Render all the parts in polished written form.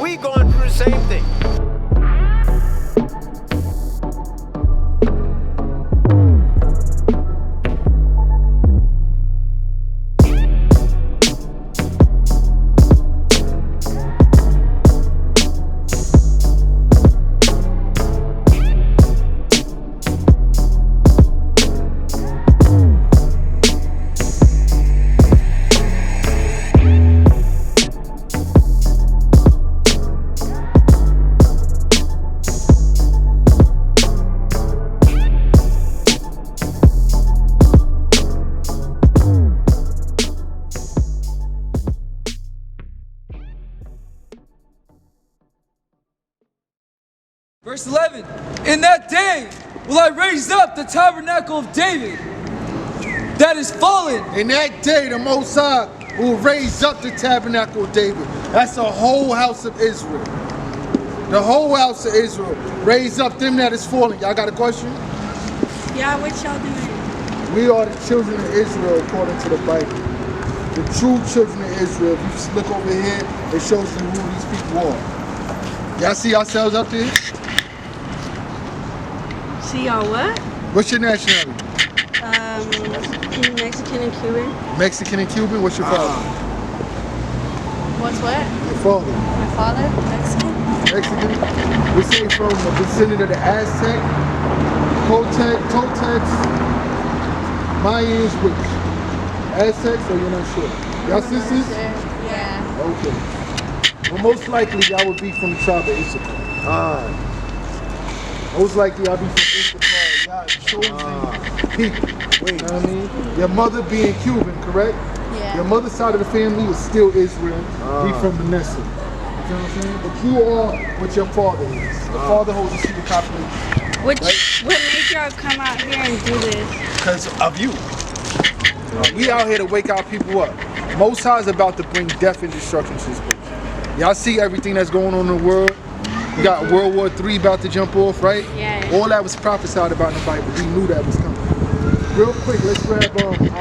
We going through the same thing. Verse 11, in that day will I raise up the tabernacle of David that is fallen. In that day, the Most High will raise up the tabernacle of David. That's the whole house of Israel. The whole house of Israel. Raise up them that is fallen. Y'all got a question? Yeah, what y'all doing? We are the children of Israel according to the Bible. The true children of Israel. If you just look over here, it shows you who these people are. Y'all see yourselves up there? See y'all what? What's your nationality? Mexican and Cuban. Mexican and Cuban? What's your father? What's what? Your father. My father? Mexican? Mexican? We say from the descendant of the Aztec, Toltecs, Mayans, which? Aztecs, or you're not sure? Y'all sisters? Yeah. Okay. Well, most likely y'all would be from the tribe of Issachar. Most likely y'all be from Issachar. Y'all chosen people. You know what I mean? Your mother being Cuban, correct? Yeah. Your mother's side of the family is still Israel. He from Vanessa. You know what I'm saying? But you are what your father is. The father holds the seat of population. What made y'all come out here and do this? Because of you. We out here to wake our people up. Most High is about to bring death and destruction to this place. Y'all see everything that's going on in the world? You got World War III about to jump off, right? Yeah. All that was prophesied about in the Bible. We knew that was coming. Real quick, let's grab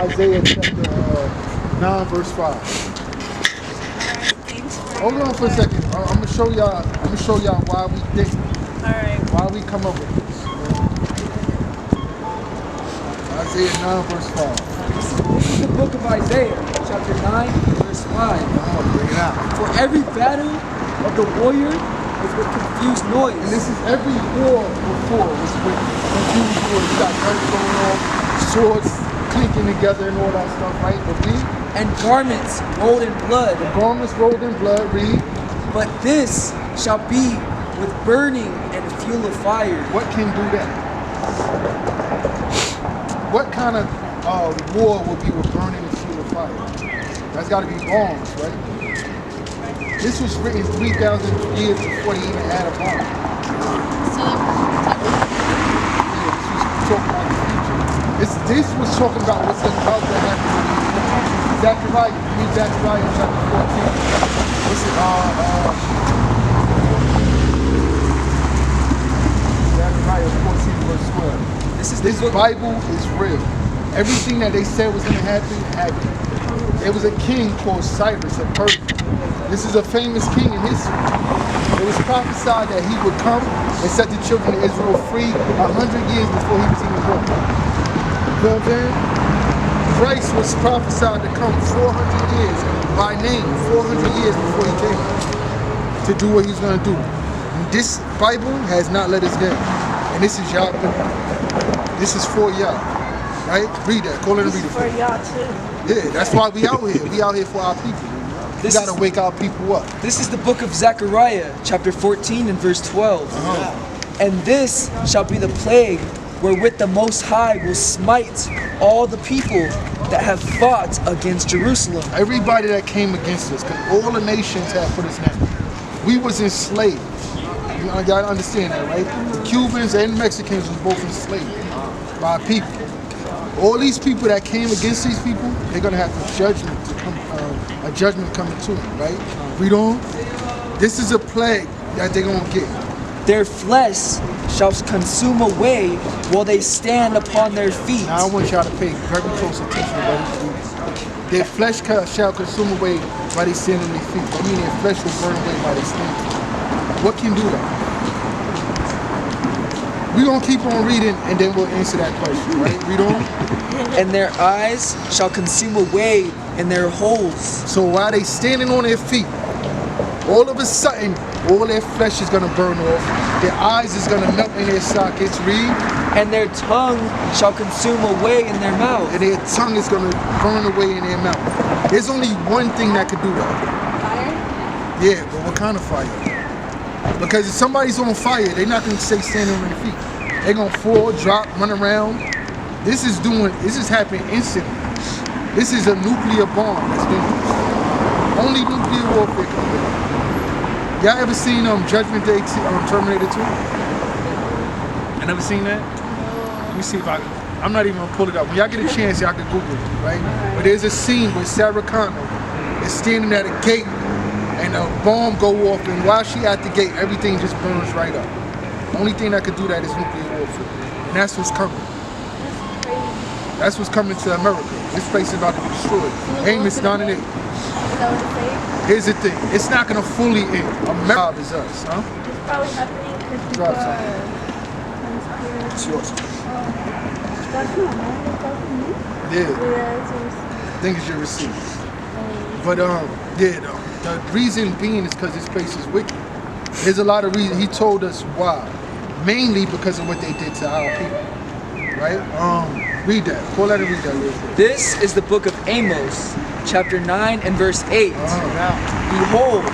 Isaiah chapter 9, verse 5. Hold on for a second. I'm gonna show y'all why we think. Why we come up with this. Isaiah 9, verse 5. This is the book of Isaiah, chapter 9, verse 5. Bring it out. For every battle of the warrior is with confused noise. And this is every war before was with confused noise. You got guns going on, swords clinking together and all that stuff, right? But and garments rolled in blood. the garments rolled in blood, read. But this shall be with burning and fuel of fire. What can do that? What kind of war will be with burning and fuel of fire? That's got to be bombs, right? This was written 3,000 years before they even had a bomb. This was talking about what's about to happen. Zechariah, read Zechariah chapter 14. What's it? Zechariah 14 verse 12. This Bible is real. Everything that they said was going to happen, happened. There was a king called Cyrus of Persia. This is a famous king in history. It was prophesied that he would come and set the children of Israel free 100 years before he was even born. You know what I'm saying? Christ was prophesied to come 400 years by name, 400 years before he came to do what he's going to do. And this Bible has not let us down. And this is y'all. This is for y'all. Right? Read that. Call it and read it. For y'all too. Yeah, that's why we out here. We out here for our people. We gotta wake our people up. This is the book of Zechariah, chapter 14 and verse 12. And this shall be the plague wherewith the Most High will smite all the people that have fought against Jerusalem. Everybody that came against us, because all the nations have put us down. We was enslaved. You gotta understand that, right? The Cubans and Mexicans was both enslaved by people. All these people that came against these people, they're gonna have a judgment coming to them, right? Read on. This is a plague that they're gonna get. Their flesh shall consume away while they stand upon their feet. Now I want y'all to pay very close attention to what he's doing. Their flesh shall consume away while they stand on their feet. I mean, their flesh will burn away while they stand. What can do that? We're going to keep on reading and then we'll answer that question, right? Read on. And their eyes shall consume away in their holes. So while they standing on their feet, all of a sudden, all their flesh is going to burn off. Their eyes is going to melt in their sockets. Read. And their tongue shall consume away in their mouth. And their tongue is going to burn away in their mouth. There's only one thing that could do that. Fire? Yeah, but what kind of fire? Because if somebody's on fire, they're not going to stay standing on their feet. They're going to fall, drop, run around. This is happening instantly. This is a nuclear bomb that's been used. Only nuclear warfare can do it. Y'all ever seen Judgment Day Terminator 2? I never seen that? Let me see if I'm not even gonna pull it up. When y'all get a chance, y'all can Google it, right? But there's a scene where Sarah Connor is standing at a gate and a bomb go off, and while she at the gate, everything just burns right up. The only thing that could do that is nuclear warfare. And that's what's coming. That's what's coming to America. This place is about to be destroyed. Amos 9:8. Here's the thing. It's not gonna fully end. America is us, huh? It's probably happening because people Drop are It's yours. Yeah. I think it's your receipt. But the reason being is because this place is wicked. There's a lot of reasons. He told us why. Mainly because of what they did to our people. Right? Read that. Pull that and read that real quick. This is the book of Amos, chapter 9 and verse 8. Behold,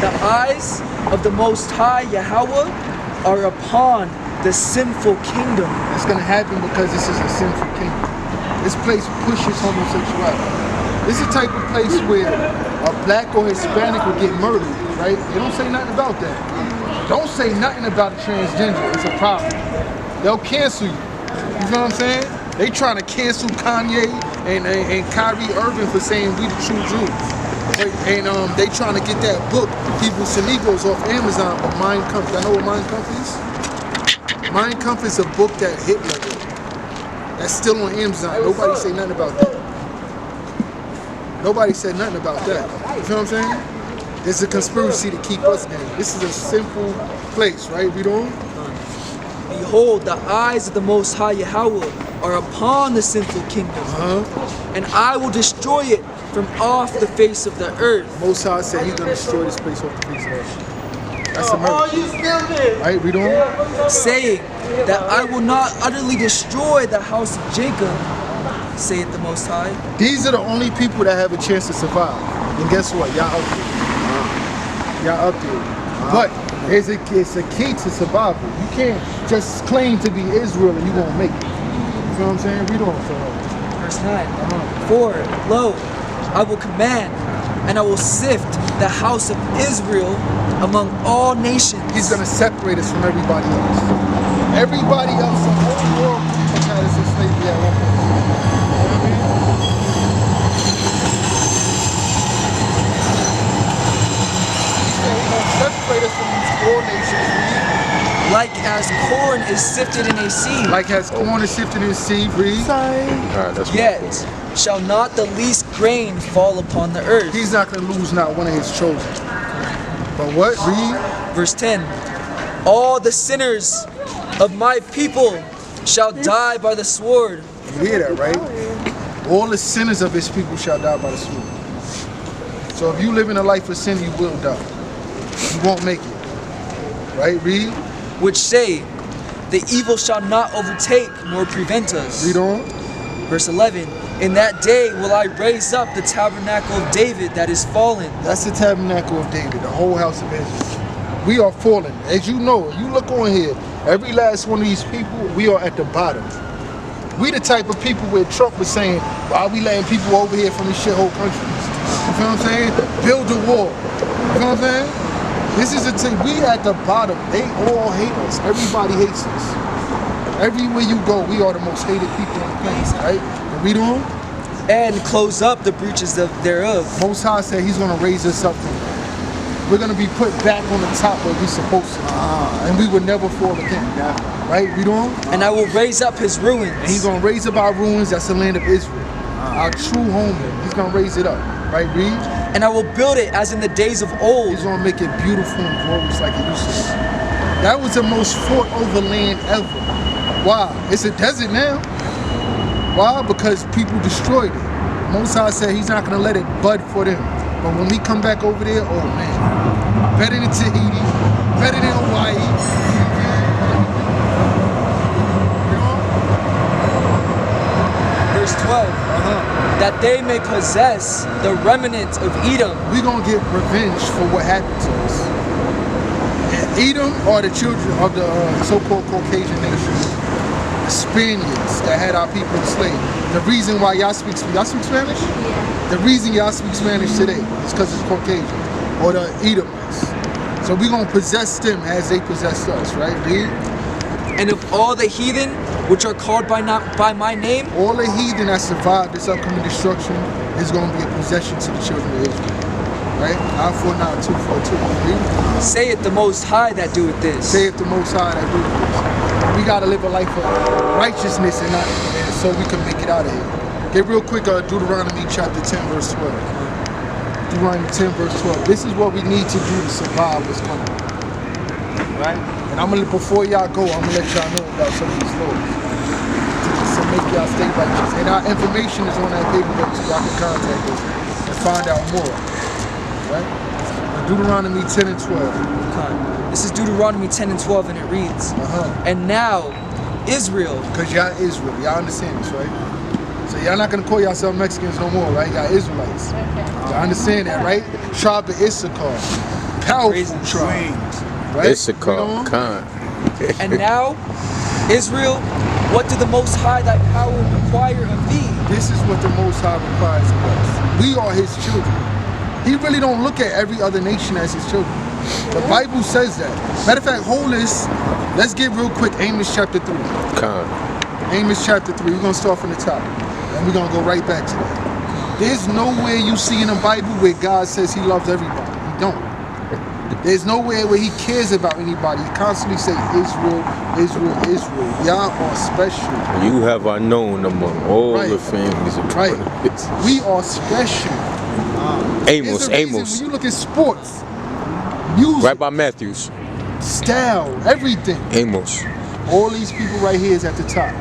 the eyes of the Most High Yahweh are upon the sinful kingdom. It's going to happen because this is a sinful kingdom. This place pushes homosexuality. This is the type of place where a black or Hispanic will get murdered, right? They don't say nothing about that. Don't say nothing about a transgender. It's a problem. They'll cancel you. You know what I'm saying? They trying to cancel Kanye and Kyrie Irving for saying we the true Jews. And they trying to get that book, Hebrews and Negroes, off Amazon, but Mein Kampf. Y'all know what Mein Kampf is? Mein Kampf is a book that Hitler wrote. That's still on Amazon. Nobody say nothing about that. Nobody said nothing about that. You feel what I'm saying? There's a conspiracy to keep us down. This is a simple place, right? Read on. Behold, the eyes of the Most High Yahweh are upon the sinful kingdom, and I will destroy it from off the face of the earth. Most High said he's going to destroy this place off the face of the earth. That's America. Right, read on. Saying that I will not utterly destroy the house of Jacob, saith the Most High. These are the only people that have a chance to survive. And guess what? Y'all up there. Y'all up there. But it's a key to survival. You can't just claim to be Israel and you won't make it. You know what I'm saying? Read on. Verse 9. For, lo, I will command, and I will sift the house of Israel among all nations. He's going to separate us from everybody else. Everybody else in the whole world had us in slavery at one point. You know what I mean? He said he's going to separate us from these four nations. Like as corn is sifted in a sieve. Like as corn is sifted in a sieve. Read. Yet shall not the least grain fall upon the earth. He's not going to lose not one of his chosen. But what? Read. Verse 10. All the sinners of my people shall die by the sword. You hear that, right? All the sinners of his people shall die by the sword. So if you live in a life of sin, you will die. You won't make it. Right? Read. Which say, the evil shall not overtake nor prevent us. Read on. Verse 11. In that day will I raise up the tabernacle of David that is fallen. That's the tabernacle of David, the whole house of Israel. We are fallen. As you know, you look on here, every last one of these people, we are at the bottom. We the type of people where Trump was saying, why are we letting people over here from these shithole countries? You feel what I'm saying? Build a wall. You know what I'm saying? This is a thing. We at the bottom. They all hate us. Everybody hates us. Everywhere you go, we are the most hated people on the planet, right? Read on. And close up the breaches thereof. Most High said he's going to raise us up from there. We're going to be put back on the top where we're supposed to be. And we will never fall again. Right? Read on. And I will raise up his ruins. And he's going to raise up our ruins. That's the land of Israel. Our true homeland. He's going to raise it up. Right? Read. And I will build it as in the days of old. He's gonna make it beautiful and glorious like it used to be. That was the most fought over land ever. Why? It's a desert now. Why? Because people destroyed it. Most High said he's not gonna let it bud for them. But when we come back over there, oh man, better than Tahiti, better than Hawaii. Verse 12. That they may possess the remnant of Edom. We're gonna get revenge for what happened to us. Edom are the children of the so-called Caucasian nations, the Spaniards that had our people enslaved. The reason why y'all speak Spanish? Yeah. The reason y'all speak Spanish today is because it's Caucasian or the Edomites. So we're gonna possess them as they possess us, right? Read. And of all the heathen which are called by my name, All the heathen that survived this upcoming destruction is going to be a possession to the children of Israel. Right? Eye for an eye, tooth for a tooth. saith the Most High that doeth this. Say it the Most High that do this. We got to live a life of righteousness and so we can make it out of here. Get real quick, Deuteronomy chapter 10, verse 12. Deuteronomy 10, verse 12. This is what we need to do to survive what's coming. Right? And I'm gonna, before y'all go, I'm gonna let y'all know about some of these laws to make y'all stay righteous. And our information is on that paperwork, so y'all can contact us and find out more. Right? Deuteronomy 10 and 12. This is Deuteronomy 10 and 12, and it reads, And now, Israel. Because y'all Israel, y'all understand this, right? So y'all not gonna call yourself Mexicans no more, right? Y'all Israelites. Y'all understand that, right? Tribe of Issachar. Powerful tribe. Right? Issachar, Khan. And now, Israel, what did the Most High thy power require of thee? This is what the Most High requires of us. We are his children. He really don't look at every other nation as his children. The Bible says that. Matter of fact, hold this. Let's get real quick Amos chapter 3. Khan. Amos chapter 3. We're going to start from the top. And we're going to go right back to that. There's nowhere you see in the Bible where God says he loves everybody. He don't. There's nowhere where he cares about anybody. He constantly say Israel, Israel, Israel. Y'all are special. You have I known among all the families of Right. We are special. Amos, There's a reason Amos. when you look at sports, music, Right by Matthews. style, everything. Amos. All these people right here is at the top.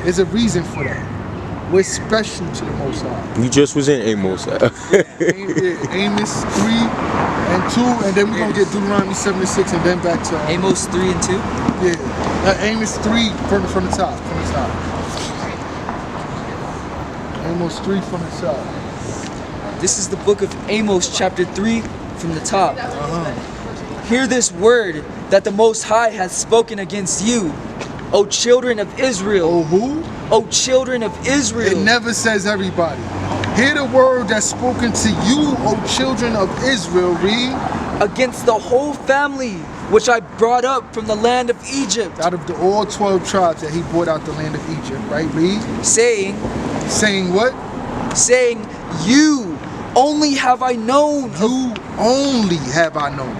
There's a reason for that. We're special to the Most High. You just was in Amos. Amos 3 and 2, and then we're going to get Deuteronomy 7 and 6, and then back to... Amos 3 and 2? Yeah. Amos 3 from the top. Amos 3 from the top. This is the book of Amos, chapter 3, from the top. Hear this word that the Most High hath spoken against you, O children of Israel. Oh, who? O children of Israel. It never says everybody. Hear the word that's spoken to you, O children of Israel. Read. Against the whole family which I brought up from the land of Egypt. Out of all 12 tribes that he brought out the land of Egypt, right? Read. Saying what? Saying, you only have I known. You only have I known.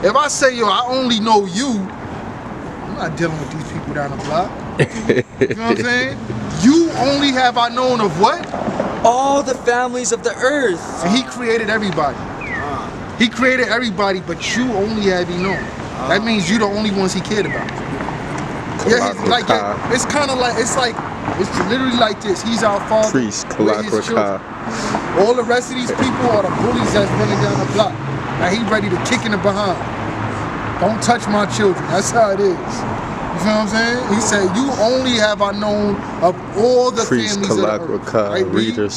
If I say, yo, I only know you, I'm not dealing with these people down the block. You know what I'm saying? You only have I known of what? All the families of the earth. And he created everybody. He created everybody, but you only have he known. That means you the only ones he cared about. Yeah, it's kind of like, it's literally like this. He's our father. Priest, we're his children. All the rest of these people are the bullies that's running down the block. Now he ready to kick in the behind. Don't touch my children. That's how it is. You feel what I'm saying? He said, you only have I known of all the Priest, families of the earth. Right? Reader,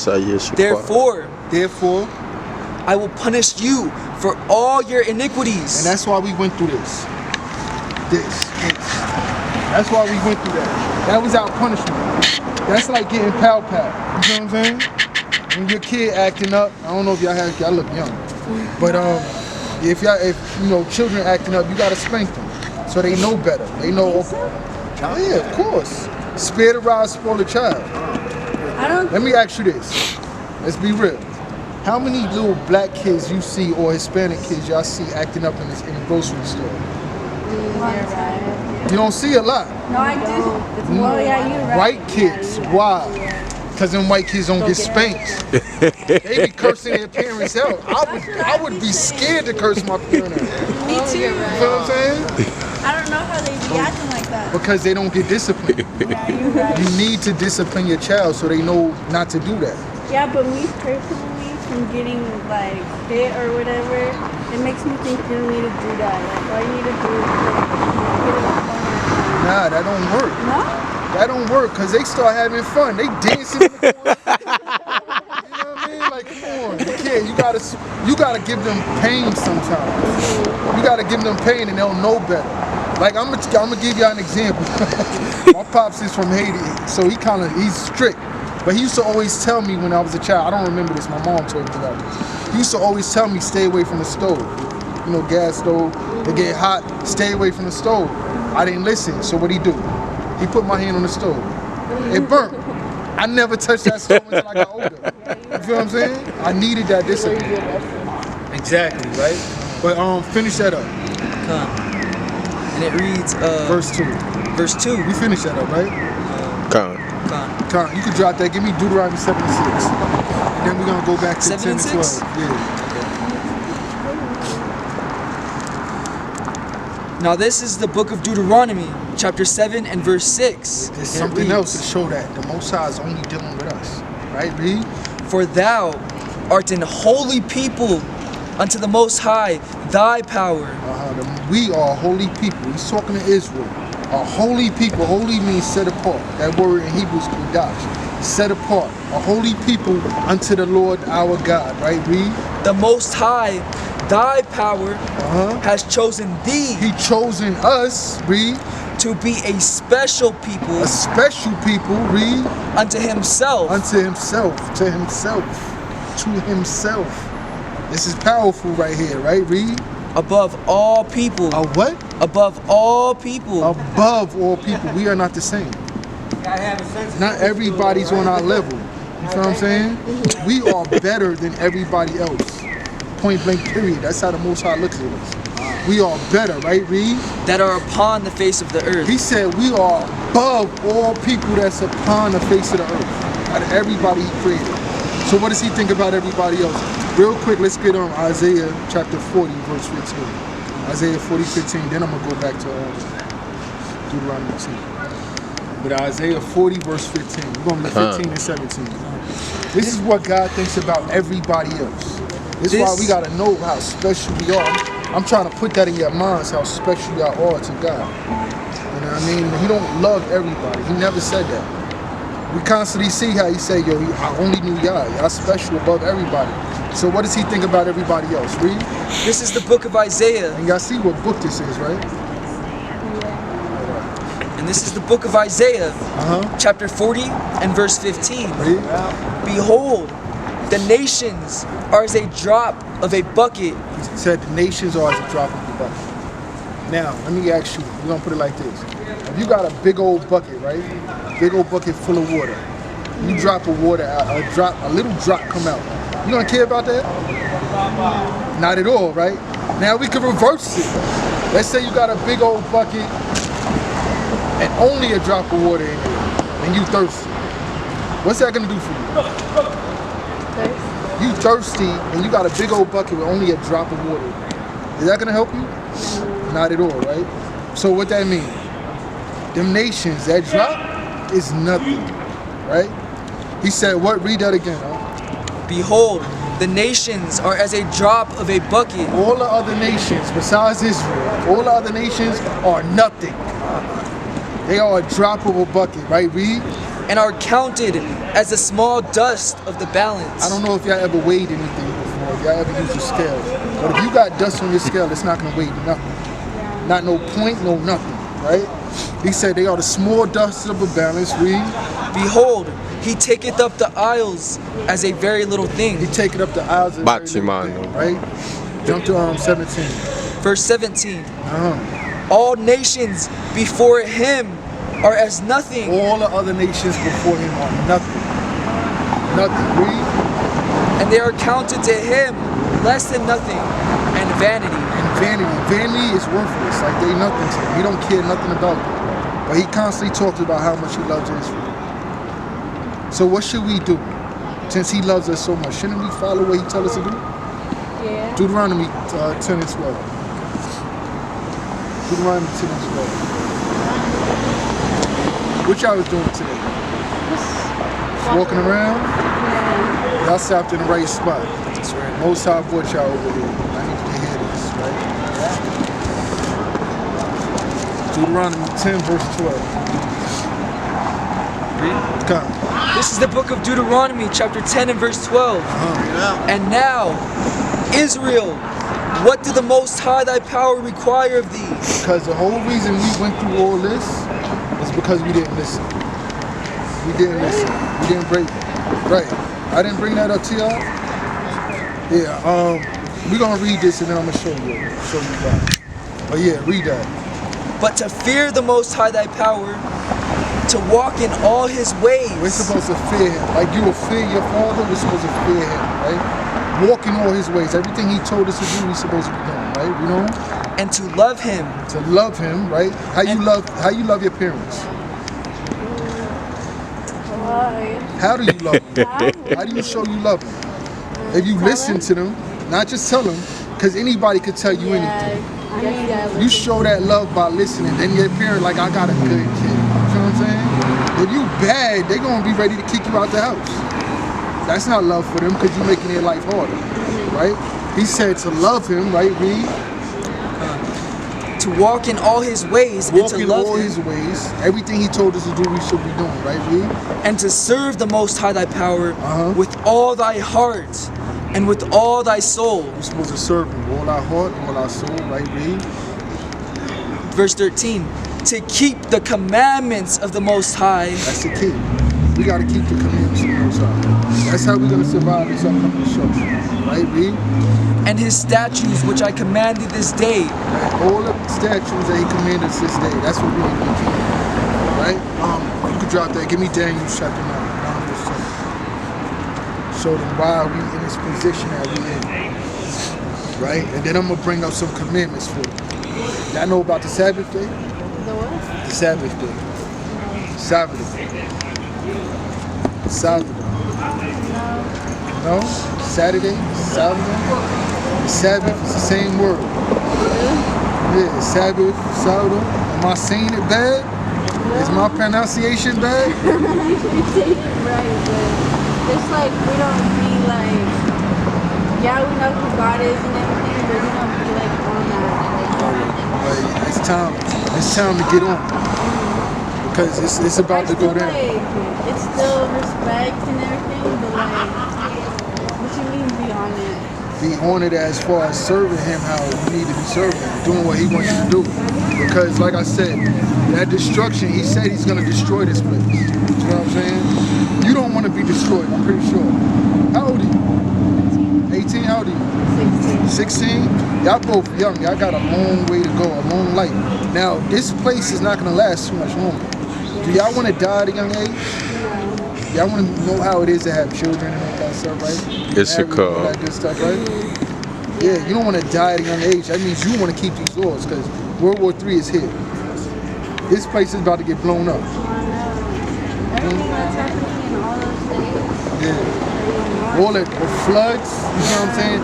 Therefore, I will punish you for all your iniquities. And that's why we went through this. That's why we went through that. That was our punishment. That's like getting pow-pow. You know what I'm saying? When your kid acting up, I don't know if y'all look young. But if you know children acting up, you gotta spank them. So they know better. They know, yeah, of course. Spare the rod, spoil the child. Let me ask you this. Let's be real. How many little black kids you see or Hispanic kids y'all see acting up in the grocery store? You don't see a lot. No, I do. Well, yeah, you're right. White kids. Why? Because them white kids don't get spanked. They be cursing their parents out. I would be scared to curse my parents out. Me too. You know what I'm saying? I don't know how they be acting like that. Because they don't get disciplined. Yeah, you're right. You need to discipline your child so they know not to do that. Yeah, but me personally, from getting like hit or whatever, it makes me think you don't need to do that. Like, all you need to do is get it up. Nah, that don't work. No? That don't work because they start having fun. They dancing in the corner. You know what I mean? Like, come on. You can't. You gotta give them pain sometimes. You gotta give them pain and they'll know better. Like, I'm gonna give y'all an example. My pops is from Haiti, so he's strict. But he used to always tell me when I was a child, I don't remember this, my mom told me about this. He used to always tell me, stay away from the stove. You know, gas stove, they get hot, stay away from the stove. I didn't listen, so what'd he do? He put my hand on the stove. It burnt. I never touched that stove until I got older. You feel what I'm saying? I needed that discipline. Exactly, right? But finish that up. And it reads Verse 2. Verse 2. We finished that up, right? Con. You can drop that. Give me Deuteronomy 7 and 6. And then we're going to go back to 7 10 and and 6? 12. Yeah. Now this is the book of Deuteronomy, chapter 7 and verse 6. There's something else to show that the Most High is only dealing with us. Right, read? For thou art an holy people unto the Most High, thy power. We are a holy people. He's talking to Israel. A holy people. Holy means set apart. That word in Hebrew is kodash. Set apart. A holy people unto the Lord our God. Right, read? The Most High, thy power, has chosen thee. He chosen us, read. To be a special people. A special people, read. Unto himself. Unto himself. To himself. To himself. This is powerful right here, right? Read. Above all people. A what? Above all people. Above all people. We are not the same. Not everybody's on our level. You feel what I'm saying? We are better than everybody else. Point blank period. That's how the Most High looks at us. We are better, right, read? That are upon the face of the earth. He said we are above all people that's upon the face of the earth. Out of everybody he created. So what does he think about everybody else? Real quick, let's get on Isaiah chapter 40, verse 15. Isaiah 40, 15. Then I'm going to go back to Deuteronomy 2. But Isaiah 40, verse 15. We're going to be 15 and 17. This is what God thinks about everybody else. This is why we got to know how special we are. I'm trying to put that in your minds, how special y'all are to God. You know what I mean? He don't love everybody. He never said that. We constantly see how he say, yo, I only knew y'all. Y'all special above everybody. So what does he think about everybody else? Read. This is the book of Isaiah. And y'all see what book this is, right? And this is the book of Isaiah, chapter 40 and verse 15. Read. Behold, the nations are as a drop of a bucket. He said the nations are as a drop of the bucket. Now, let me ask you, we're going to put it like this. If you got a big old bucket, right? Big old bucket full of water. You drop a water out, a little drop come out. You don't care about that? Not at all, right? Now we can reverse it. Let's say you got a big old bucket and only a drop of water in it, and you thirsty. What's that gonna do for you? You thirsty and you got a big old bucket with only a drop of water. Is that gonna help you? Not at all, right? So what that mean? Them nations, that drop is nothing, right? He said, what? Read that again. Behold, the nations are as a drop of a bucket. All the other nations, besides Israel, all the other nations are nothing. They are a drop of a bucket, right? Read. And are counted as a small dust of the balance. I don't know if y'all ever weighed anything before, if y'all ever used a scale. But if you got dust on your scale, it's not going to weigh nothing. Not no point, no nothing, right? He said they are the small dust of a balance. Read. Behold, he taketh up the isles as a very little thing. He taketh up the isles as a very little thing, right? Jump to 17. Verse 17. All nations before him are as nothing. All the other nations before him are nothing. Nothing. Read. And they are counted to him less than nothing and vanity. And vanity. Vanity is worthless. Like they nothing to him. He don't care nothing about it. But he constantly talks about how much he loves Israel. So what should we do? Since he loves us so much, shouldn't we follow what he tells us to do? Yeah. Deuteronomy 10 and 12. Deuteronomy 10 and 12. What y'all was doing today? Just walking around? Yeah. Y'all stopped in the right spot. That's right. Most High brought y'all over here. I need you to hear this, right? Deuteronomy 10 verse 12. Come. This is the book of Deuteronomy, chapter 10 and verse 12. And now, Israel, what did the Most High thy power require of thee? Because the whole reason we went through all this is because we didn't listen. We didn't listen. We didn't break. Right. I didn't bring that up to y'all. Yeah. We're gonna read this and then I'm gonna show you why. Oh yeah, read that. But to fear the Most High thy power, to walk in all his ways. We're supposed to fear him. Like you will fear your father, we're supposed to fear him, right? Walk in all his ways. Everything he told us to do, we're supposed to be doing, right? You know? And to love him. To love him, right? How you love your parents? How do you love them? How do you show you love them? If you listen to them, not just tell them, because anybody could tell you anything. You show that love by listening. Then your parent like, I got a good kid. You know what I'm saying? If you bad, they're going to be ready to kick you out the house. That's not love for them because you're making their life harder, right? He said to love him, right, read? To walk in all his ways and to love him. His ways. Everything he told us to do, we should be doing, right, read? And to serve the Most High thy power with all thy heart and with all thy soul. We're supposed to serve him with all our heart, all our soul, right, read? Verse 13. To keep the commandments of the Most High. That's the key. We got to keep the commandments of the Most High. That's how we're going to survive this upcoming destruction. Right, read? And his statutes which I commanded this day. Right. All the statutes that he commanded us this day. That's what we need to do. Right? You can drop that. Give me Daniel chapter 9. Show them why we in this position that we in. Right? And then I'm going to bring up some commandments for you. Y'all know about the Sabbath day? The what? The Sabbath day. Sabbath. Sabbath. No? Saturday? Saturday? Sabbath is the same word. Yeah, Sabbath, Sabbath. Am I saying it bad? Is my pronunciation bad? You're saying it right, but it's like we don't be like, yeah, we know who God is and everything, but we don't be like on that. Like, it's time to get on. Because it's about to go down. Like, it's still respect and everything, but like, what you mean be on it? Be on it as far as serving him how you need to be serving him, doing what he wants you to do. Because like I said, that destruction, he said he's going to destroy this place. You know what I'm saying? You don't want to be destroyed, I'm pretty sure. How old are you? 18? How old are you? 16? Y'all both young. Y'all got a long way to go, a long life. Now, this place is not going to last too much longer. Do y'all want to die at a young age? Y'all want to know how it is to have children and all that stuff, right? Issachar. All that good stuff, right? Yeah, you don't want to die at a young age. That means you want to keep these laws because World War III is here. This place is about to get blown up. Everything that's happening in all those states. Yeah. All the floods, you know what I'm saying?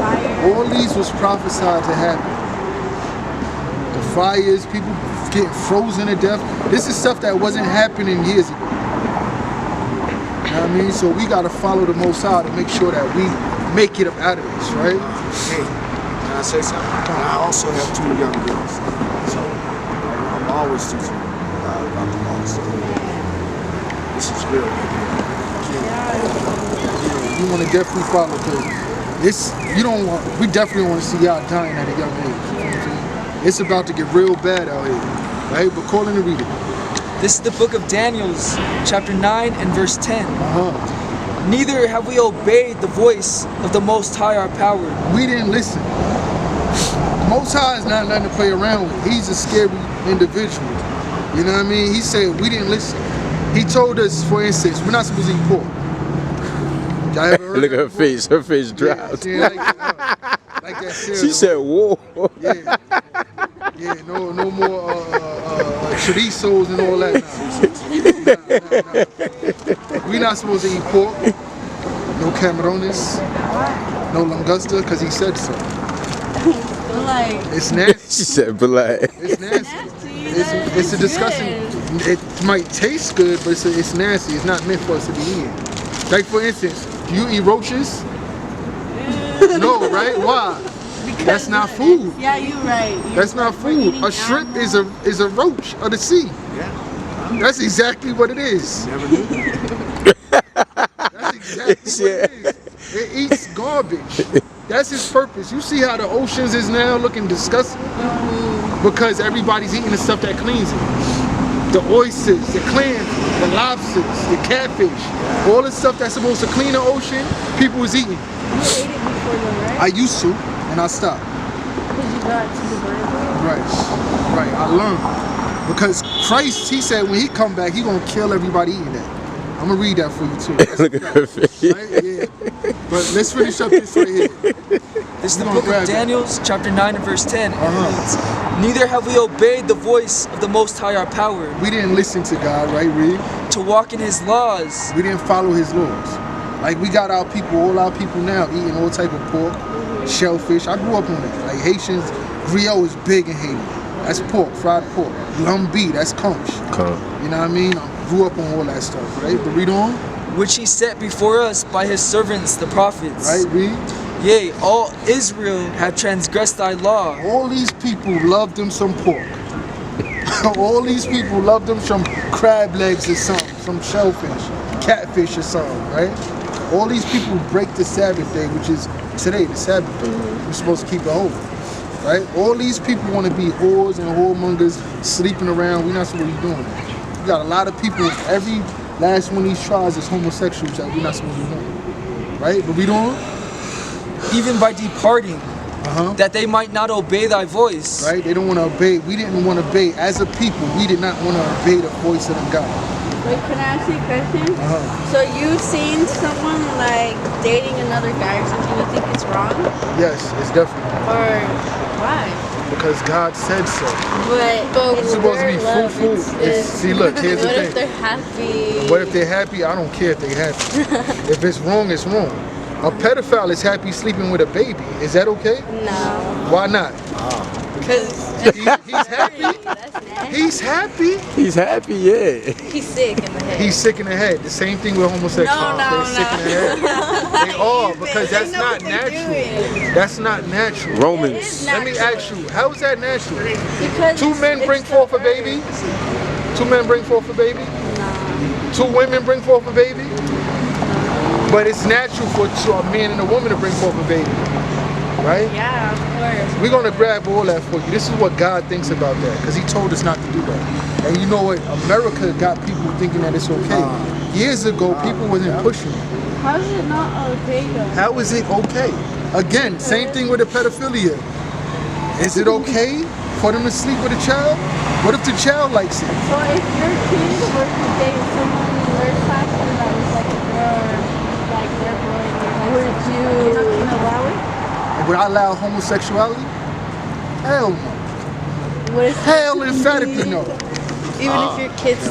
All these was prophesied to happen. The fires, people getting frozen to death. This is stuff that wasn't happening years ago. You know what I mean? So we got to follow the Most High to make sure that we make it up out of this, right? Hey, can I say something? I also have 2 young girls. So I'm always teaching about the laws. This is real. You want to definitely follow because this, we definitely want to see y'all dying at a young age. You know what I'm saying? It's about to get real bad out here, right? But call in and read it. This is the book of Daniel, chapter 9 and verse 10. Neither have we obeyed the voice of the Most High our power. We didn't listen. The Most High is not nothing to play around with. He's a scary individual. You know what I mean? He said we didn't listen. He told us, for instance, we're not supposed to eat pork. Y'all ever heard Look at her face. Her face dropped. Yeah, like that She said, "Whoa." Yeah, no more chorizos and all that. Nah. We not supposed to eat pork. No camarones. No langosta, because he said so. Like, It's nasty. She said, but like, It's nasty. nasty. It's a disgusting. It might taste good, but it's nasty. It's not meant for us to be eating. Like for instance, do you eat roaches? No, right? Why? That's not food. Yeah, you're right. That's not food. A shrimp is a roach of the sea. Yeah. That's exactly what it is. Never knew. That's exactly what it is. It eats garbage. That's its purpose. You see how the oceans is now looking disgusting? Because everybody's eating the stuff that cleans it. The oysters, the clams, the lobsters, the catfish, all the stuff that's supposed to clean the ocean, people was eating. You ate it before though, right? I used to, and I stopped. Because you got to the burger. Right. I learned. Because Christ, he said when he come back, he gonna kill everybody eating that. I'm gonna read that for you too. look at her face. Right? Yeah. But let's finish up this right here. This is the We're book gonna of grab it. Daniel, chapter 9 and verse 10. And it reads, neither have we obeyed the voice of the Most High our power, We didn't listen to God, right, Reed? to walk in his laws. We didn't follow his laws. Like we got our people, all our people now eating all type of pork, shellfish. I grew up on it. Like Haitians, griot is big in Haiti. That's pork, fried pork. Lambi, that's conch. You know what I mean? I grew up on all that stuff, right? But read on, Which he set before us by his servants the prophets. right, Reed? Yea, all Israel have transgressed thy law. All these people love them some pork. All these people love them some crab legs or something, some shellfish, catfish or something, right? All these people break the Sabbath day, which is today, the Sabbath day. We're supposed to keep it holy, right? All these people want to be whores and whoremongers, sleeping around. We're not supposed to be doing that. You got a lot of people, every last one of these tribes is homosexuals that we're not supposed to be doing, right? But we doing, Even by departing, that they might not obey thy voice. right? They don't want to obey. We didn't want to obey. As a people, we did not want to obey the voice of the God. Wait, can I ask you a question? So you've seen someone like dating another guy or something, you think it's wrong? Yes, it's definitely. Or why? Because God said so. But It's supposed to be fruitful. See, look, here's the what if thing. they're happy? What if they're happy? I don't care if they're happy. If it's wrong, it's wrong. A pedophile is happy sleeping with a baby. Is that okay? No. Why not? Because He's happy. that's nasty. He's happy. He's happy, yeah. He's sick in the head. He's sick in the head. The same thing with homosexuals. No. They're sick in the head. They are, because that's know not what they're natural. doing. That's not natural. It Romans. is Let me natural. ask you, how is that natural? Because Two men bring it's forth a the baby? earth. Two men bring forth a baby? No. Two women bring forth a baby? But it's natural for a man and a woman to bring forth a baby, right? Yeah, of course. We're gonna grab all that for you. This is what God thinks about that, because he told us not to do that. And you know what? America got people thinking that it's okay. Years ago, people wasn't pushing it. How is it not okay though? How is it okay? Again, same thing with the pedophilia. Is it okay for them to sleep with a child? What if the child likes it? So if your kids were to date someone in their class that was like a girl or like their boy, you're not gonna allow it? Would I allow homosexuality? Hell no. What if Hell emphatically no. even if your kids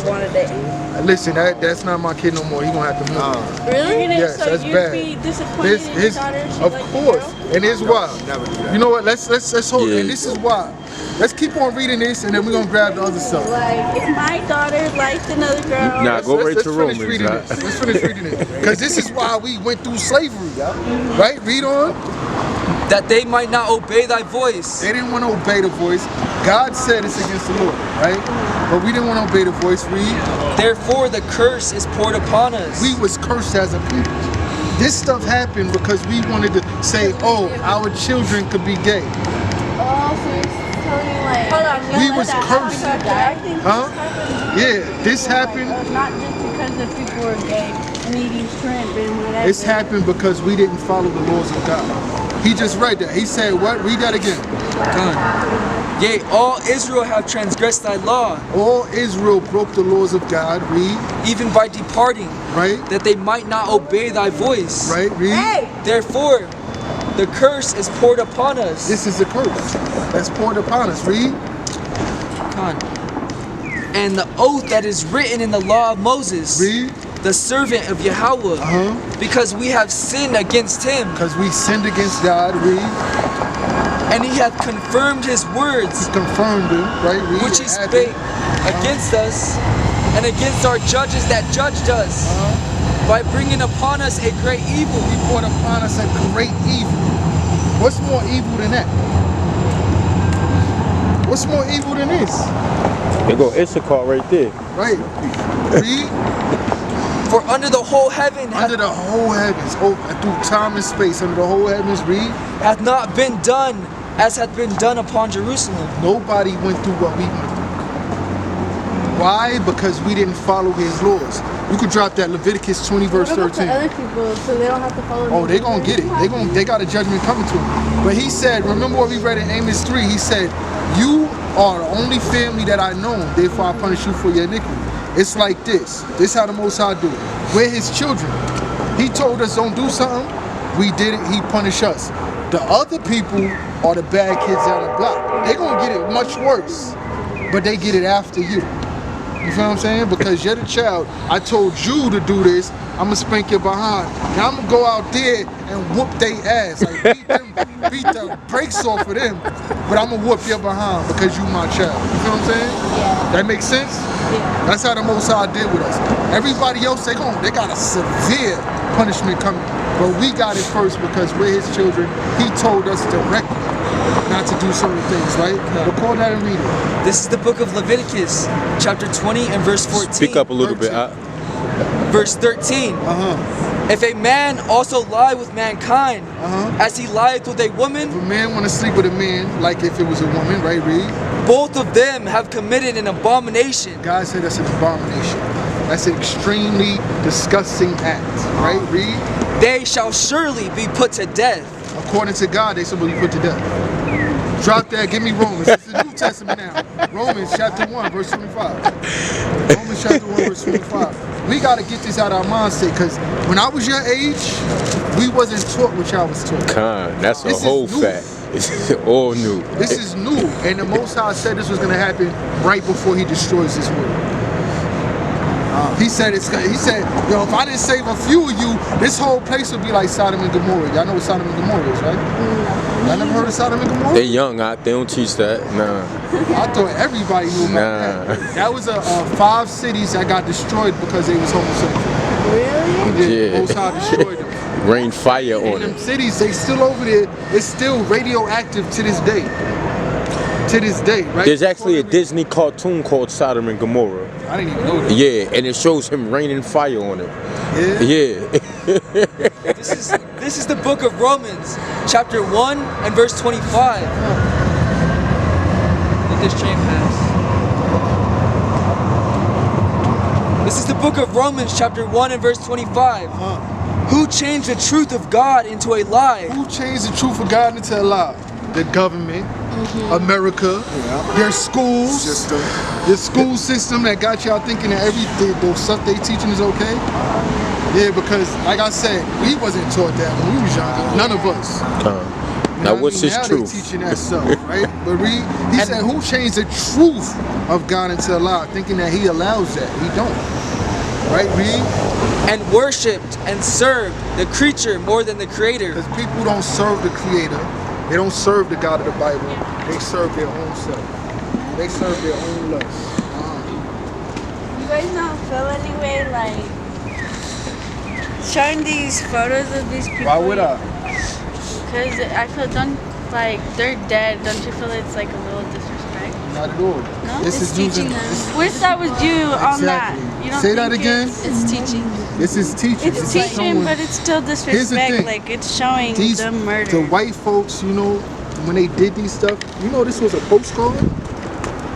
want to date? Listen, that's not my kid no more. He gonna have to move. Really? Yes, so that's you'd bad. be disappointed in your daughter if she Of liked a course, girl? and here's why. Never do that. You know what? Let's hold. Yeah. And this is why. Let's keep on reading this, and then we're gonna grab the other stuff. Like if my daughter liked another girl, Nah, go right to finish Romans. reading Right? this. Let's finish reading it, because this is why we went through slavery, right? Read on. That they might not obey thy voice. They didn't want to obey the voice. God said it's against the Lord, right? But we didn't want to obey the voice. Read. Therefore the curse is poured upon us. We was cursed as a people. This stuff happened because we wanted to say, oh, our children could be gay. oh, so you're telling me like, hold on, We was cursed. I think Huh? this happened. Yeah, this happened. Not just because the people were gay and eating shrimp and whatever. It's happened because we didn't follow the laws of God. He just read that. He said what? Read that again. Done. Yea, all Israel have transgressed thy law, All Israel broke the laws of God. Read. even by departing, Right? that they might not obey thy voice. Right? Read. Hey! Therefore, the curse is poured upon us. This is the curse that's poured upon us. Read. Con. And the oath that is written in the law of Moses, Read. the servant of Yahweh, because we have sinned against him. Because we sinned against God, read. And he hath confirmed his words, He confirmed it, right? Read. which he spake against us and against our judges that judged us, by bringing upon us a great evil. He brought upon us a great evil. What's more evil than that? What's more evil than this? There go Issachar right there. Right. Read. For under the whole heaven Under the whole heavens, through time and space, under the whole heavens, read. hath not been done as hath been done upon Jerusalem. Nobody went through what we went through. Why? Because we didn't follow his laws. You could drop that Leviticus 20 verse What about 13. for other people, so they don't have to follow? Oh, they gonna get it. They got a judgment coming to them. But he said, remember what we read in Amos 3? He said, you are the only family that I know, therefore I punish you for your iniquity. It's like this. This how the Most High do it. We're his children. He told us don't do something. We did it. He punished us. The other people are the bad kids on the block. They gonna get it much worse, but they get it after you. You feel what I'm saying? Because you're the child. I told you to do this. I'm gonna spank your behind. Now I'm gonna go out there and whoop their ass. Like beat the brakes off of them. But I'm gonna whoop your behind because you my child. You feel what I'm saying? Yeah. That makes sense? Yeah. That's how the Most High did with us. Everybody else, they got a severe punishment coming. But we got it first because we're his children. He told us directly not to do certain things, right? Record that and read it. This is the book of Leviticus, chapter 20 and verse 14. Speak up a little bit. Verse 13. If a man also lie with mankind, as he lieth with a woman, If a man want to sleep with a man, like if it was a woman, right? Read. both of them have committed an abomination. God said that's an abomination. That's an extremely disgusting act, right? Read. They shall surely be put to death. According to God, they should be put to death. Drop that. Give me Romans. This is the New Testament now. Romans chapter 1, verse 25. Romans chapter 1, verse 25. We got to get this out of our mindset because when I was your age, we wasn't taught what y'all was taught. That's a This is whole new. fact. It's all new. This is new. And the Most High said this was going to happen right before he destroys this world. He said, yo, if I didn't save a few of you, this whole place would be like Sodom and Gomorrah. Y'all know what Sodom and Gomorrah is, right? Y'all never heard of Sodom and Gomorrah? They young out. They don't teach that. Nah. I thought everybody knew about that. That was 5 cities that got destroyed because they was homosexual. Really? Yeah. Most High destroyed them. Rain fire And on them them. cities, they still over there. It's still radioactive to this day. To this day, right? There's actually a Disney cartoon called Sodom and Gomorrah. I didn't even know that. Yeah, and it shows him raining fire on it. Yeah? Yeah. This is the book of Romans, chapter 1 and verse 25. Let this chain pass. This is the book of Romans, chapter 1 and verse 25. Who changed the truth of God into a lie? Who changed the truth of God into a lie? The government, America, your schools, your school system that got y'all thinking that everything, those stuff they teaching is okay. Yeah, because like I said, we wasn't taught that when we was younger. None of us. Now what's his now truth? They teaching that stuff, right? But he said, who changed the truth of God into a lie, thinking that he allows that? He don't. Right, read? And worshipped and served the creature more than the creator. Because people don't serve the creator. They don't serve the God of the Bible. They serve their own self. They serve their own lust. You guys don't feel anyway like showing these photos of these people? Why would I? Because I feel like they're dead. Don't you feel it's like a little disrespect? Not at all. No, This it's is using. teaching them. Wish that was you on that. Exactly. You don't Say that think again. It's teaching. This is teaching. It's This is teaching, showing. but it's still Here's the disrespect. thing. Like it's showing These, the murder. the white folks, you know, when they did these stuff, you know, this was a postcard.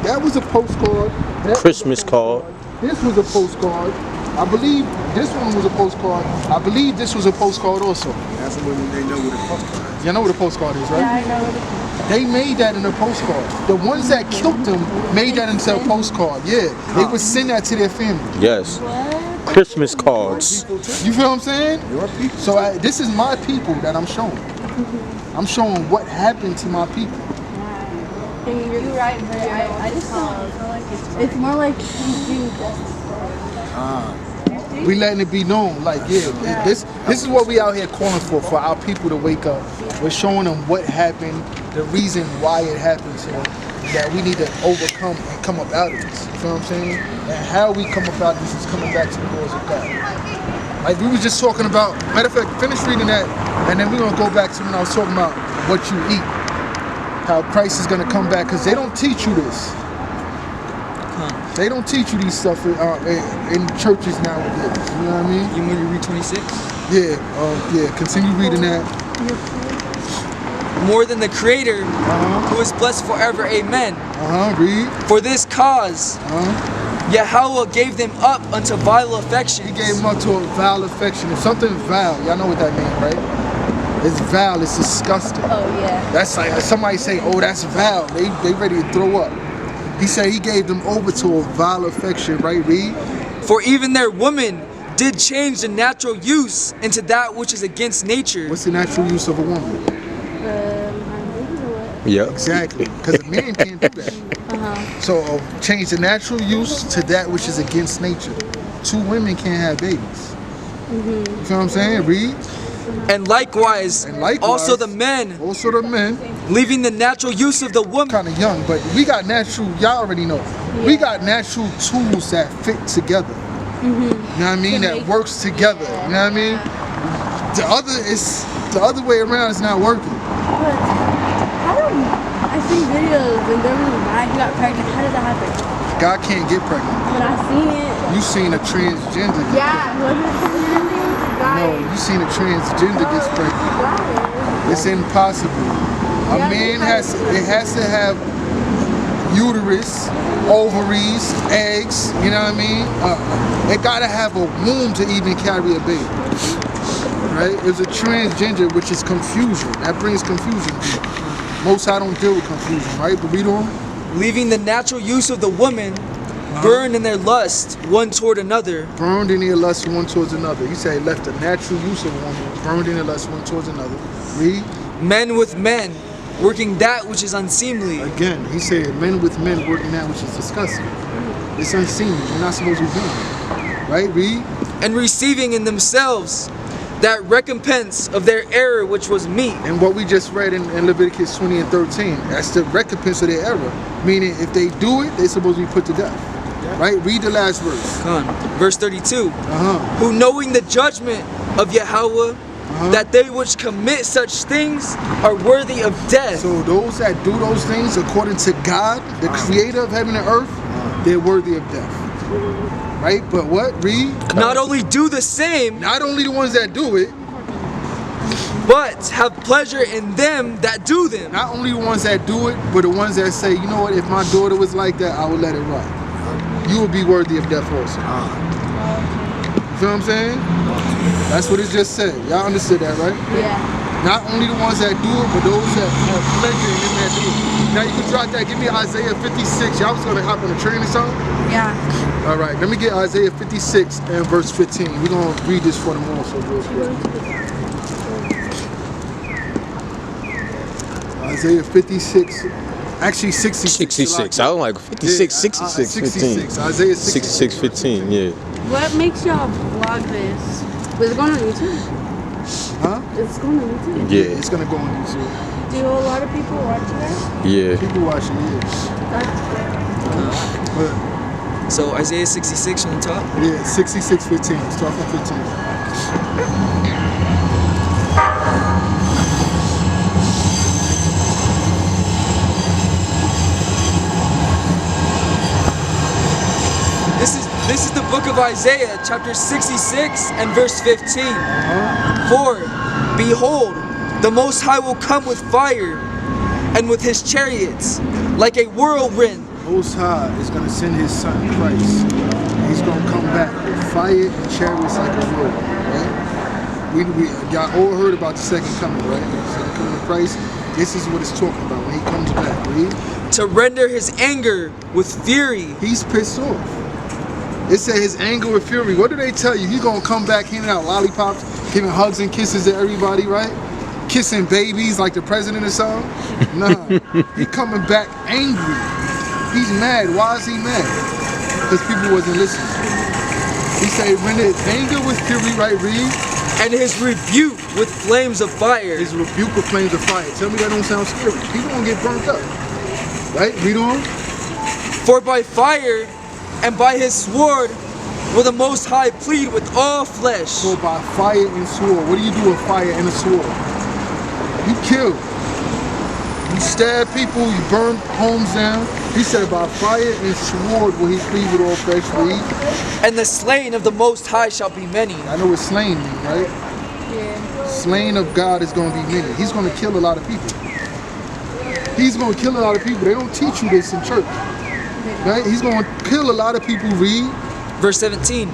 That was a postcard. That Christmas card. This was a postcard. I believe this one was a postcard. I believe this was a postcard also. That's when they know what a postcard is. You know what a postcard is, right? Yeah, I know what it is. They made that in a postcard. The ones that killed them made that into a postcard. Yeah, they would send that to their family. Yes. What? Christmas cards. You feel what I'm saying? Your people. So this is my people that I'm showing. I'm showing what happened to my people. And you're right, but I just feel like it's more like teaching justice. We letting it be known, like, this is what we out here calling for our people to wake up. We're showing them what happened, the reason why it happened, so that we need to overcome and come up out of this. You feel what I'm saying? And how we come up out of this is coming back to the laws of God. Like we was just talking about, matter of fact, finish reading that, and then we're gonna go back to when I was talking about what you eat. How Christ is gonna come back, because they don't teach you this. They don't teach you these stuff in churches nowadays. You know what I mean? You want to read 26? Yeah, continue reading that. More than the Creator, who is blessed forever. Amen. Read. For this cause, Yahweh gave them up unto vile affection. He gave them up to a vile affection. If something vile, y'all know what that means, right? It's vile, it's disgusting. Oh, yeah. That's like somebody say, oh, that's vile. They ready to throw up. He said he gave them over to a vile affection, right? Read. For even their women did change the natural use into that which is against nature. What's the natural use of a woman? Yeah. Exactly. Because a man can't do that. So change the natural use to that which is against nature. Two women can't have babies. You feel what I'm saying? Read. And likewise, also the men, leaving the natural use of the woman. Kind of young, but we got natural, y'all already know. Yeah. We got natural tools that fit together. You know what I mean? That works together. You know what I mean? The other way around is not working. But I see videos and there was a guy who got pregnant. How did that happen? God can't get pregnant. But I seen it. You seen a transgender. Yeah, wasn't it transgender? No, you seen a transgender gets pregnant. It's impossible. A man has to have uterus, ovaries, eggs, you know what I mean? It gotta have a womb to even carry a baby. Right? It's a transgender, which is confusion. That brings confusion. Most I don't deal with confusion, right? But we don't. Leaving the natural use of the woman, burned in their lust one toward another. Burned in their lust one towards another. He said he left the natural use of a woman, burned in their lust one towards another. Read. Men with men, working that which is unseemly. Again, he said men with men working that which is disgusting. It's unseemly. You're not supposed to be doing it. Right? Read. And receiving in themselves that recompense of their error which was meat. And what we just read in Leviticus 20 and 13, that's the recompense of their error. Meaning if they do it, they're supposed to be put to death. Right? Read the last verse. Come on. Verse 32. Who knowing the judgment of Yahweh, that they which commit such things are worthy of death. So those that do those things according to God, the creator of heaven and earth, they're worthy of death. Right? But what? Read. Not only do the same. Not only the ones that do it. But have pleasure in them that do them. Not only the ones that do it, but the ones that say, you know what, if my daughter was like that, I would let it run. You will be worthy of death also. You feel what I'm saying? That's what it just said. Y'all understood that, right? Yeah. Not only the ones that do it, but those that have pleasure in them that do it. Now you can drop that. Give me Isaiah 56. Y'all was going to hop on a train or something? Yeah. All right. Let me get Isaiah 56 and verse 15. We're going to read this for them also real quick. Isaiah 56. Actually 66. 66. I don't like 56, 66, 15. Isaiah 66, 15, yeah. What makes y'all vlog this? Was it going on YouTube? Huh? It's going on YouTube? Yeah. It's going to go on YouTube. Do a lot of people watch that? Yeah. People watching, So Isaiah 66 on the top? Yeah, 66, 15. Start from 15. This is the book of Isaiah, chapter 66 and verse 15. For, behold, the Most High will come with fire and with his chariots, like a whirlwind. Most High is going to send his son, Christ. He's going to come back with fire and chariots like a whirlwind, right? Y'all all heard about the second coming, right? The second coming of Christ. This is what it's talking about when he comes back, right? To render his anger with fury. He's pissed off. It said his anger with fury. What do they tell you? He's gonna come back handing out lollipops, giving hugs and kisses to everybody, right? Kissing babies like the president or something? Nah, he coming back angry. He's mad. Why is he mad? Because people wasn't listening. He said, when his anger was fury, right, read? And his rebuke with flames of fire. His rebuke with flames of fire. Tell me that don't sound scary. People gonna get burnt up. Right? Read on. For by fire and by his sword will the Most High plead with all flesh. So by fire and sword. What do you do with fire and a sword? You kill. You stab people, you burn homes down. He said by fire and sword will he plead with all flesh. Read. And the slain of the Most High shall be many. I know what slain means, right? Yeah. Slain of God is going to be many. He's going to kill a lot of people. He's going to kill a lot of people. They don't teach you this in church. Right? He's going to kill a lot of people. Read. Verse 17.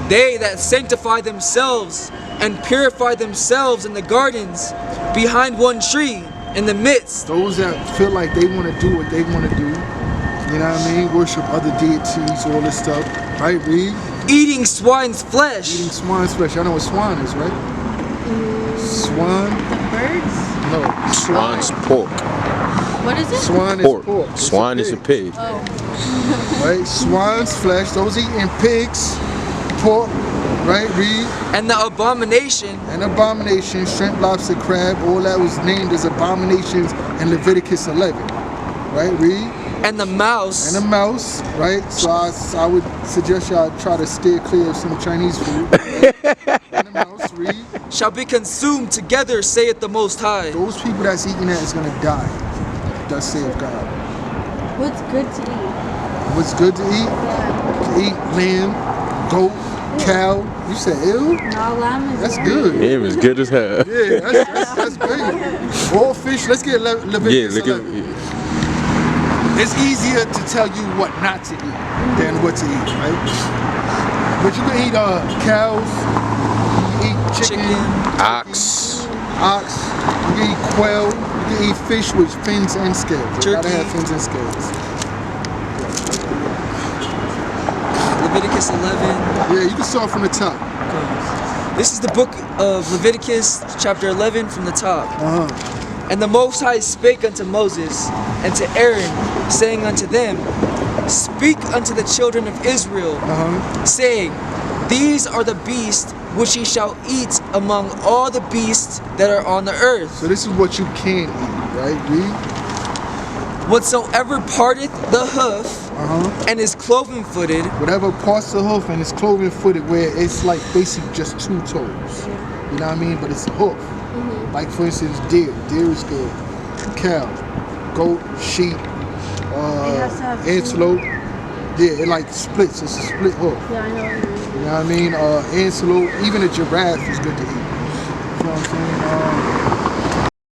They that sanctify themselves and purify themselves in the gardens behind one tree in the midst. Those that feel like they want to do what they want to do. You know what I mean? Worship other deities, all this stuff. Right? Read. Eating swine's flesh. Eating swine's flesh. I know what swan is, right? Swan? Birds? No. Swine's pork. What is it? Swan is pork. It's Swine is a pig. Oh. Right? Swine's flesh. Those eating pigs, pork. Right? Read. And the abomination. And abomination, shrimp, lobster, crab. All that was named as abominations in Leviticus 11. Right? Read. And the mouse. And a mouse, right? So I would suggest y'all try to steer clear of some Chinese food. Right? And a mouse, read. Shall be consumed together, saith the Most High. Those people that's eating that is going to die. Thus saith God. What's good to eat? What's good to eat? Yeah. To eat lamb, goat, cow. You said ew? No, lamb is That's good. good. Yeah, it was good as hell. Yeah, that's great. All fish. Let's get Leviticus 11. It's easier to tell you what not to eat than what to eat, right? But you can eat cows, you can eat chicken, Ox. you can eat quail, you can eat fish with fins and scales. They gotta have fins and scales. Leviticus 11. Yeah, you can start from the top. This is the book of Leviticus, chapter 11, from the top. And the Most High spake unto Moses and to Aaron, saying unto them, Speak unto the children of Israel, saying, These are the beasts which ye shall eat among all the beasts that are on the earth. So this is what you can eat, right? Read. Whatsoever parteth the hoof and is cloven-footed, Whatever parts the hoof and it's cloven footed, where it's like basically just two toes. You know what I mean? But it's a hoof. Like for instance, deer. Deer is good. Cow, goat, sheep, antelope. Yeah, it like splits. It's a split hoof. Yeah, I know what you mean. You know what I mean? Antelope, even a giraffe is good to eat. You know what I'm saying?